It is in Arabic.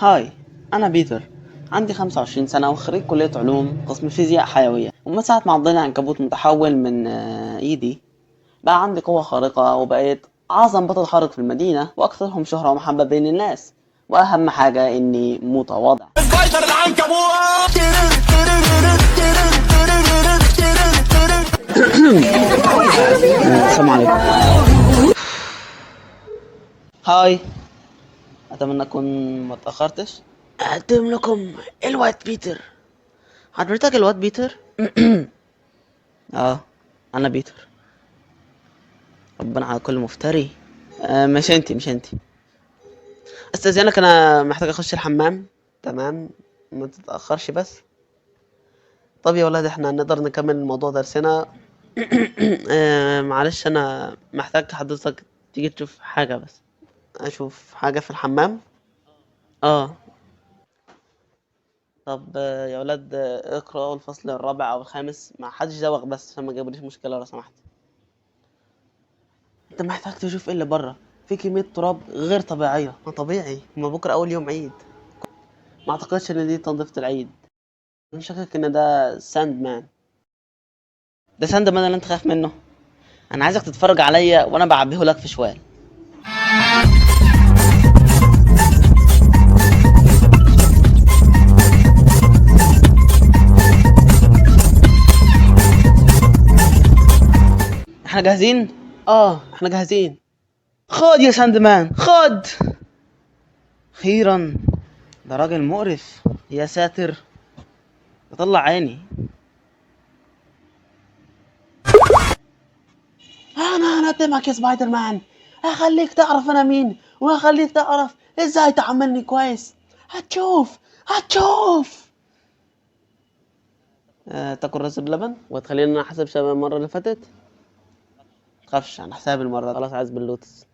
هاي، أنا بيتر. عندي 25 سنة وخريج كلية علوم قسم فيزياء حيوية، ومن ساعة ما عضني عنكبوت متحول من إيدي بقى عندي قوة خارقة وبقيت أعظم بطل خارق في المدينة وأكثرهم شهرة ومحبة بين الناس، وأهم حاجة إني متواضع. سبايدر العنكبوت. السلام عليكم. هاي، أتمنى أكون ما اتأخرتش. أقدم لكم الواد بيتر. حضرتك الواد بيتر؟ أنا بيتر. ربنا على كل مفتري. مش انتي. استاذنك، انا محتاج اخش الحمام. تمام، ما تتاخرش بس. طب يا ولاد، احنا نقدر نكمل موضوع درسنا؟ معلش، انا محتاج حضرتك تيجي تشوف حاجه بس. اشوف حاجه في الحمام. اه. طب يا ولاد، اقرأوا الفصل الرابع او الخامس، ما حدش زوغ بس عشان ما جابليش مشكله لو سمحت. انت محتاج تشوف ايه اللي بره، في كميه تراب غير طبيعيه. ما طبيعي، ما بكره اول يوم عيد. ما اعتقدش ان دي تنظيفة العيد. انا شاكك ان ده ساند مان. ده ساند مان اللي انت خايف منه. انا عايزك تتفرج عليا وانا بعبيه لك في شوال. احنا جاهزين؟ احنا جاهزين. خد يا ساند مان، خد. اخيرا. ده راجل مقرف. يا ساتر، بطلع عيني. انا هندمك يا سبايدر مان. هخليك تعرف انا مين، وهخليك تعرف ازاي تعاملني كويس. هتشوف. تاكل رز بلبن وتخليني انا احسب شبه المره اللي فاتت. تخافش، انا حساب المره دي. خلاص، عايز باللوتس.